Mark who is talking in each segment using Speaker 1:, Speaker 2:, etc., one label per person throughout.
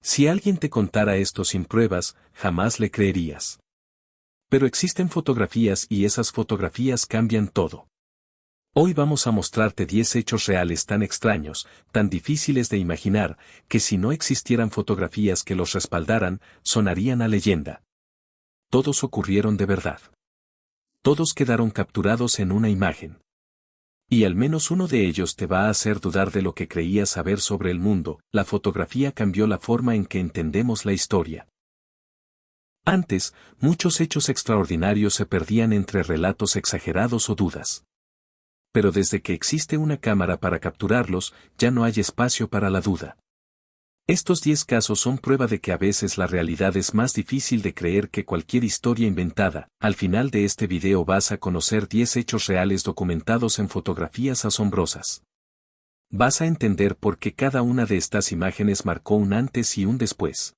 Speaker 1: Si alguien te contara esto sin pruebas, jamás le creerías. Pero existen fotografías y esas fotografías cambian todo. Hoy vamos a mostrarte 10 hechos reales tan extraños, tan difíciles de imaginar, que si no existieran fotografías que los respaldaran, sonarían a leyenda. Todos ocurrieron de verdad. Todos quedaron capturados en una imagen. Y al menos uno de ellos te va a hacer dudar de lo que creías saber sobre el mundo. La fotografía cambió la forma en que entendemos la historia. Antes, muchos hechos extraordinarios se perdían entre relatos exagerados o dudas. Pero desde que existe una cámara para capturarlos, ya no hay espacio para la duda. Estos 10 casos son prueba de que a veces la realidad es más difícil de creer que cualquier historia inventada. Al final de este video vas a conocer 10 hechos reales documentados en fotografías asombrosas. Vas a entender por qué cada una de estas imágenes marcó un antes y un después.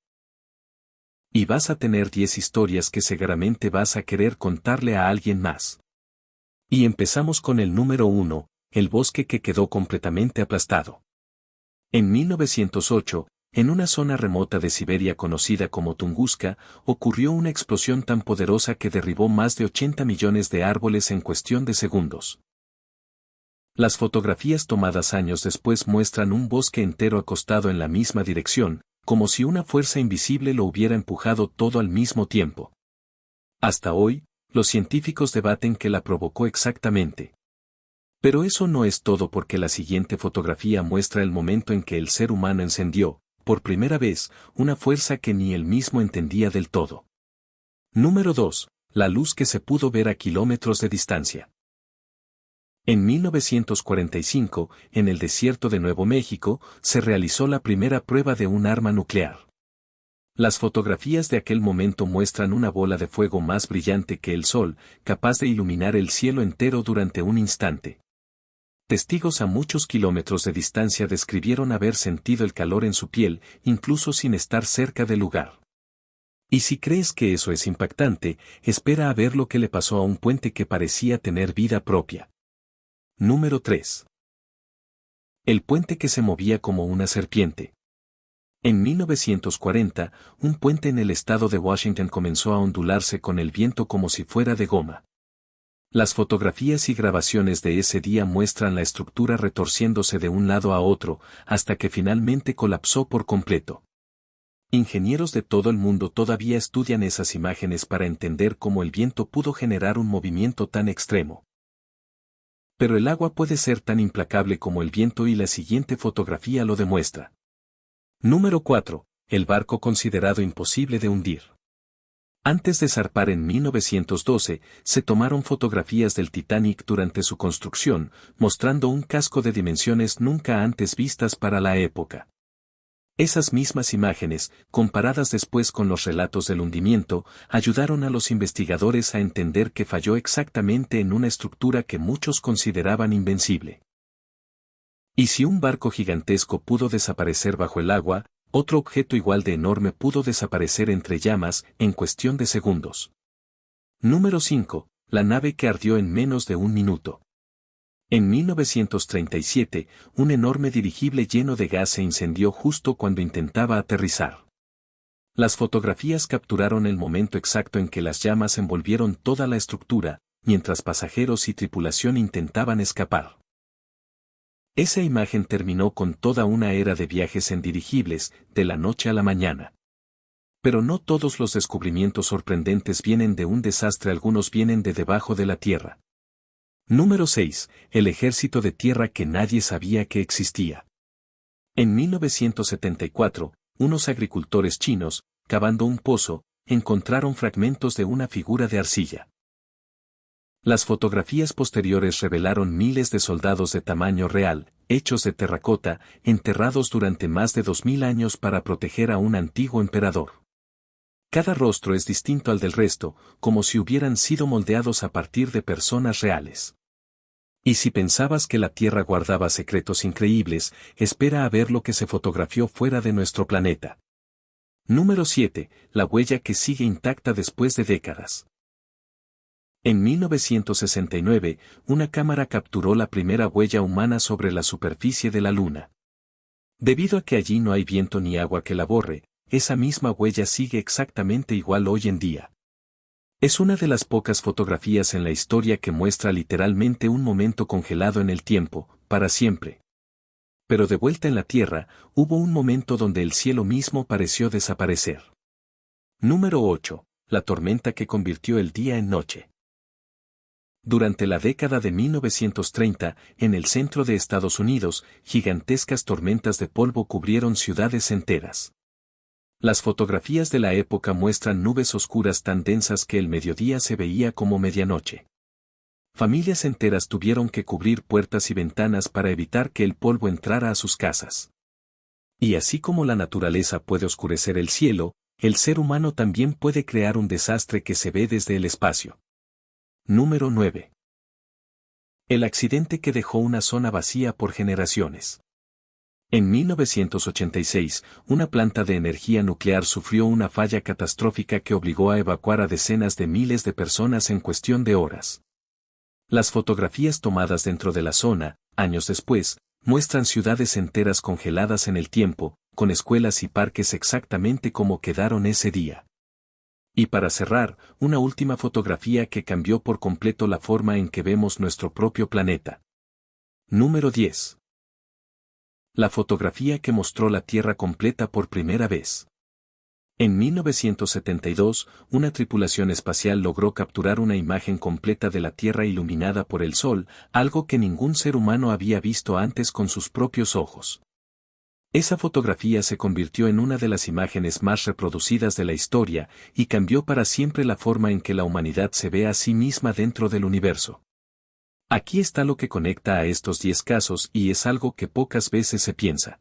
Speaker 1: Y vas a tener 10 historias que seguramente vas a querer contarle a alguien más. Y empezamos con el número 1, el bosque que quedó completamente aplastado. En 1908, en una zona remota de Siberia conocida como Tunguska, ocurrió una explosión tan poderosa que derribó más de 80 millones de árboles en cuestión de segundos. Las fotografías tomadas años después muestran un bosque entero acostado en la misma dirección, como si una fuerza invisible lo hubiera empujado todo al mismo tiempo. Hasta hoy, los científicos debaten qué la provocó exactamente. Pero eso no es todo porque la siguiente fotografía muestra el momento en que el ser humano encendió, por primera vez, una fuerza que ni él mismo entendía del todo. Número 2. La luz que se pudo ver a kilómetros de distancia. En 1945, en el desierto de Nuevo México, se realizó la primera prueba de un arma nuclear. Las fotografías de aquel momento muestran una bola de fuego más brillante que el sol, capaz de iluminar el cielo entero durante un instante. Testigos a muchos kilómetros de distancia describieron haber sentido el calor en su piel, incluso sin estar cerca del lugar. Y si crees que eso es impactante, espera a ver lo que le pasó a un puente que parecía tener vida propia. Número 3. El puente que se movía como una serpiente. En 1940, un puente en el estado de Washington comenzó a ondularse con el viento como si fuera de goma. Las fotografías y grabaciones de ese día muestran la estructura retorciéndose de un lado a otro, hasta que finalmente colapsó por completo. Ingenieros de todo el mundo todavía estudian esas imágenes para entender cómo el viento pudo generar un movimiento tan extremo. Pero el agua puede ser tan implacable como el viento y la siguiente fotografía lo demuestra. Número 4. El barco considerado imposible de hundir. Antes de zarpar en 1912, se tomaron fotografías del Titanic durante su construcción, mostrando un casco de dimensiones nunca antes vistas para la época. Esas mismas imágenes, comparadas después con los relatos del hundimiento, ayudaron a los investigadores a entender que falló exactamente en una estructura que muchos consideraban invencible. Y si un barco gigantesco pudo desaparecer bajo el agua, otro objeto igual de enorme pudo desaparecer entre llamas en cuestión de segundos. Número 5. La nave que ardió en menos de un minuto. En 1937, un enorme dirigible lleno de gas se incendió justo cuando intentaba aterrizar. Las fotografías capturaron el momento exacto en que las llamas envolvieron toda la estructura, mientras pasajeros y tripulación intentaban escapar. Esa imagen terminó con toda una era de viajes en dirigibles, de la noche a la mañana. Pero no todos los descubrimientos sorprendentes vienen de un desastre, algunos vienen de debajo de la tierra. Número 6. El ejército de tierra que nadie sabía que existía. En 1974, unos agricultores chinos, cavando un pozo, encontraron fragmentos de una figura de arcilla. Las fotografías posteriores revelaron miles de soldados de tamaño real, hechos de terracota, enterrados durante más de 2000 años para proteger a un antiguo emperador. Cada rostro es distinto al del resto, como si hubieran sido moldeados a partir de personas reales. Y si pensabas que la Tierra guardaba secretos increíbles, espera a ver lo que se fotografió fuera de nuestro planeta. Número 7. La huella que sigue intacta después de décadas. En 1969, una cámara capturó la primera huella humana sobre la superficie de la Luna. Debido a que allí no hay viento ni agua que la borre, esa misma huella sigue exactamente igual hoy en día. Es una de las pocas fotografías en la historia que muestra literalmente un momento congelado en el tiempo, para siempre. Pero de vuelta en la Tierra, hubo un momento donde el cielo mismo pareció desaparecer. Número 8. La tormenta que convirtió el día en noche. Durante la década de 1930, en el centro de Estados Unidos, gigantescas tormentas de polvo cubrieron ciudades enteras. Las fotografías de la época muestran nubes oscuras tan densas que el mediodía se veía como medianoche. Familias enteras tuvieron que cubrir puertas y ventanas para evitar que el polvo entrara a sus casas. Y así como la naturaleza puede oscurecer el cielo, el ser humano también puede crear un desastre que se ve desde el espacio. Número 9. El accidente que dejó una zona vacía por generaciones. En 1986, una planta de energía nuclear sufrió una falla catastrófica que obligó a evacuar a decenas de miles de personas en cuestión de horas. Las fotografías tomadas dentro de la zona, años después, muestran ciudades enteras congeladas en el tiempo, con escuelas y parques exactamente como quedaron ese día. Y para cerrar, una última fotografía que cambió por completo la forma en que vemos nuestro propio planeta. Número 10. La fotografía que mostró la Tierra completa por primera vez. En 1972, una tripulación espacial logró capturar una imagen completa de la Tierra iluminada por el Sol, algo que ningún ser humano había visto antes con sus propios ojos. Esa fotografía se convirtió en una de las imágenes más reproducidas de la historia y cambió para siempre la forma en que la humanidad se ve a sí misma dentro del universo. Aquí está lo que conecta a estos 10 casos y es algo que pocas veces se piensa.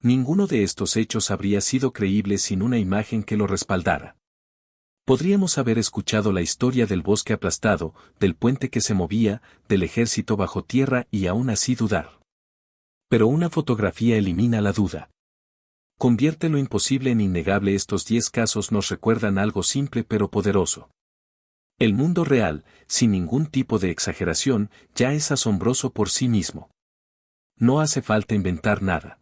Speaker 1: Ninguno de estos hechos habría sido creíble sin una imagen que lo respaldara. Podríamos haber escuchado la historia del bosque aplastado, del puente que se movía, del ejército bajo tierra y aún así dudar. Pero una fotografía elimina la duda. Convierte lo imposible en innegable. Estos 10 casos nos recuerdan algo simple pero poderoso. El mundo real, sin ningún tipo de exageración, ya es asombroso por sí mismo. No hace falta inventar nada.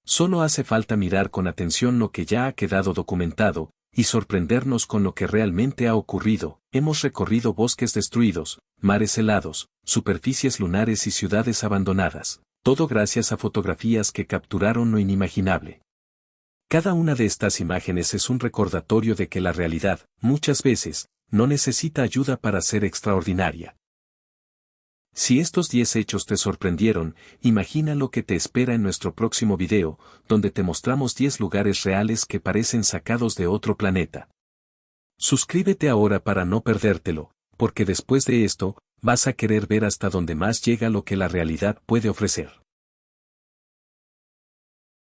Speaker 1: Solo hace falta mirar con atención lo que ya ha quedado documentado, y sorprendernos con lo que realmente ha ocurrido. Hemos recorrido bosques destruidos, mares helados, superficies lunares y ciudades abandonadas, todo gracias a fotografías que capturaron lo inimaginable. Cada una de estas imágenes es un recordatorio de que la realidad, muchas veces, no necesita ayuda para ser extraordinaria. Si estos 10 hechos te sorprendieron, imagina lo que te espera en nuestro próximo video, donde te mostramos 10 lugares reales que parecen sacados de otro planeta. Suscríbete ahora para no perdértelo, porque después de esto, vas a querer ver hasta dónde más llega lo que la realidad puede ofrecer.